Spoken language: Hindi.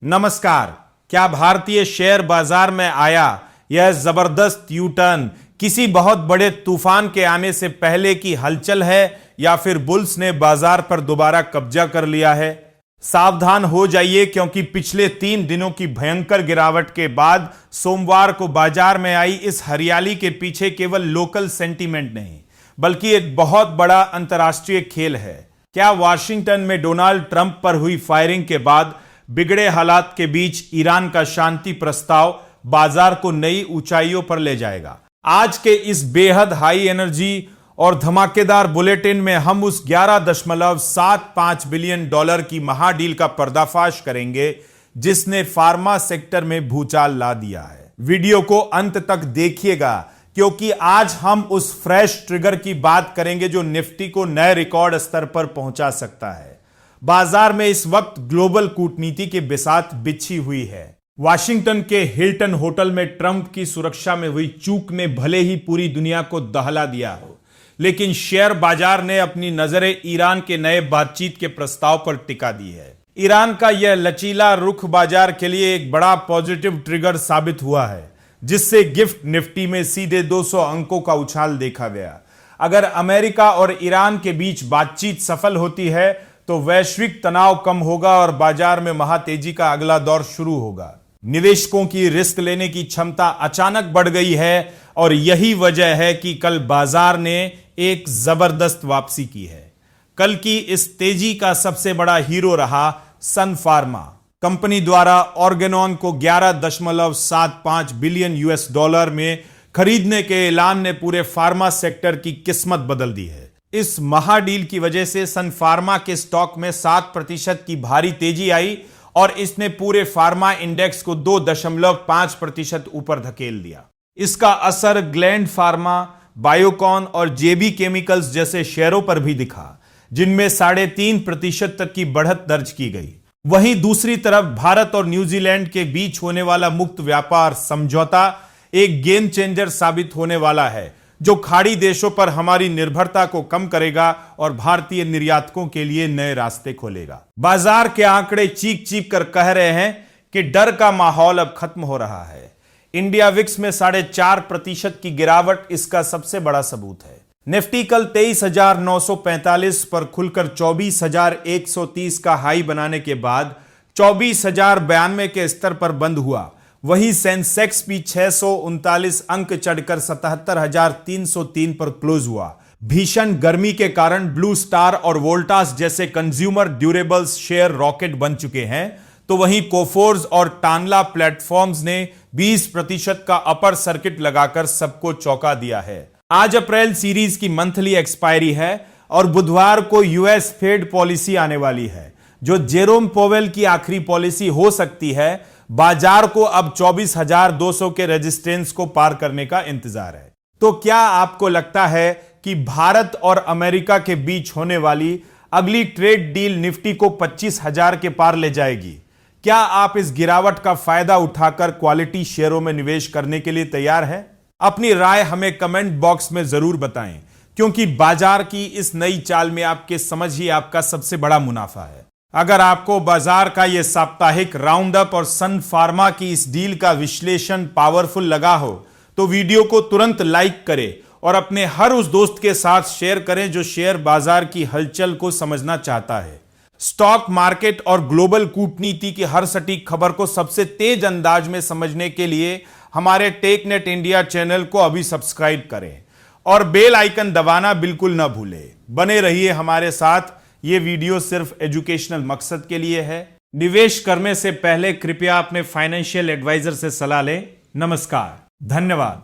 नमस्कार। क्या भारतीय शेयर बाजार में आया यह जबरदस्त यू टर्न किसी बहुत बड़े तूफान के आने से पहले की हलचल है या फिर बुल्स ने बाजार पर दोबारा कब्जा कर लिया है? सावधान हो जाइए, क्योंकि पिछले 3 दिनों की भयंकर गिरावट के बाद सोमवार को बाजार में आई इस हरियाली के पीछे केवल लोकल सेंटीमेंट नहीं, बल्कि एक बहुत बड़ा अंतर्राष्ट्रीय खेल है। क्या वाशिंगटन में डोनाल्ड ट्रंप पर हुई फायरिंग के बाद बिगड़े हालात के बीच ईरान का शांति प्रस्ताव बाजार को नई ऊंचाइयों पर ले जाएगा? आज के इस बेहद हाई एनर्जी और धमाकेदार बुलेटिन में हम उस 11.75 बिलियन डॉलर की महाडील का पर्दाफाश करेंगे जिसने फार्मा सेक्टर में भूचाल ला दिया है। वीडियो को अंत तक देखिएगा, क्योंकि आज हम उस फ्रेश ट्रिगर की बात करेंगे जो निफ्टी को नए रिकॉर्ड स्तर पर पहुंचा सकता है। बाजार में इस वक्त ग्लोबल कूटनीति के बिसात बिछी हुई है। वाशिंगटन के हिल्टन होटल में ट्रंप की सुरक्षा में हुई चूक ने भले ही पूरी दुनिया को दहला दिया हो, लेकिन शेयर बाजार ने अपनी नजरें ईरान के नए बातचीत के प्रस्ताव पर टिका दी है। ईरान का यह लचीला रुख बाजार के लिए एक बड़ा पॉजिटिव ट्रिगर साबित हुआ है, जिससे गिफ्ट निफ्टी में सीधे 200 अंकों का उछाल देखा गया। अगर अमेरिका और ईरान के बीच बातचीत सफल होती है तो वैश्विक तनाव कम होगा और बाजार में महातेजी का अगला दौर शुरू होगा। निवेशकों की रिस्क लेने की क्षमता अचानक बढ़ गई है और यही वजह है कि कल बाजार ने एक जबरदस्त वापसी की है। कल की इस तेजी का सबसे बड़ा हीरो रहा सन फार्मा। कंपनी द्वारा ऑर्गेनॉन को 11.75 बिलियन यूएस डॉलर में खरीदने के ऐलान ने पूरे फार्मा सेक्टर की किस्मत बदल दी है। इस महाडील की वजह से सन फार्मा के स्टॉक में 7% की भारी तेजी आई और इसने पूरे फार्मा इंडेक्स को 2.5% ऊपर धकेल दिया। इसका असर ग्लैंड फार्मा, बायोकॉन और जेबी केमिकल्स जैसे शेयरों पर भी दिखा, जिनमें 3.5% तक की बढ़त दर्ज की गई। वहीं दूसरी तरफ भारत और न्यूजीलैंड के बीच होने वाला मुक्त व्यापार समझौता एक गेम चेंजर साबित होने वाला है, जो खाड़ी देशों पर हमारी निर्भरता को कम करेगा और भारतीय निर्यातकों के लिए नए रास्ते खोलेगा। बाजार के आंकड़े चीख चीख कर कह रहे हैं कि डर का माहौल अब खत्म हो रहा है। इंडिया विक्स में 4.5% की गिरावट इसका सबसे बड़ा सबूत है। निफ्टी कल 23,945 पर खुलकर 24,130 का हाई बनाने के बाद 24,092 के स्तर पर बंद हुआ। वहीं सेंसेक्स भी 639 अंक चढ़कर 77,303 पर क्लोज हुआ। भीषण गर्मी के कारण ब्लू स्टार और वोल्टास जैसे कंज्यूमर ड्यूरेबल्स शेयर रॉकेट बन चुके हैं, तो वहीं कोफोर्स और टानला प्लेटफॉर्म्स ने 20% का अपर सर्किट लगाकर सबको चौंका दिया है। आज अप्रैल सीरीज की मंथली एक्सपायरी है और बुधवार को यूएस फेड पॉलिसी आने वाली है, जो जेरोम पोवेल की आखिरी पॉलिसी हो सकती है। बाजार को अब 24,200 के रेजिस्टेंस को पार करने का इंतजार है। तो क्या आपको लगता है कि भारत और अमेरिका के बीच होने वाली अगली ट्रेड डील निफ्टी को 25,000 के पार ले जाएगी? क्या आप इस गिरावट का फायदा उठाकर क्वालिटी शेयरों में निवेश करने के लिए तैयार हैं? अपनी राय हमें कमेंट बॉक्स में जरूर बताएं, क्योंकि बाजार की इस नई चाल में आपके समझ ही आपका सबसे बड़ा मुनाफा है। अगर आपको बाजार का यह साप्ताहिक राउंड अप और सन फार्मा की इस डील का विश्लेषण पावरफुल लगा हो तो वीडियो को तुरंत लाइक करें और अपने हर उस दोस्त के साथ शेयर करें जो शेयर बाजार की हलचल को समझना चाहता है। स्टॉक मार्केट और ग्लोबल कूटनीति की हर सटीक खबर को सबसे तेज अंदाज में समझने के लिए हमारे टेकनेट इंडिया चैनल को अभी सब्सक्राइब करें और बेल आइकन दबाना बिल्कुल ना भूलें। बने रहिए हमारे साथ। ये वीडियो सिर्फ एजुकेशनल मकसद के लिए है। निवेश करने से पहले कृपया अपने फाइनेंशियल एडवाइजर से सलाह लें। नमस्कार, धन्यवाद।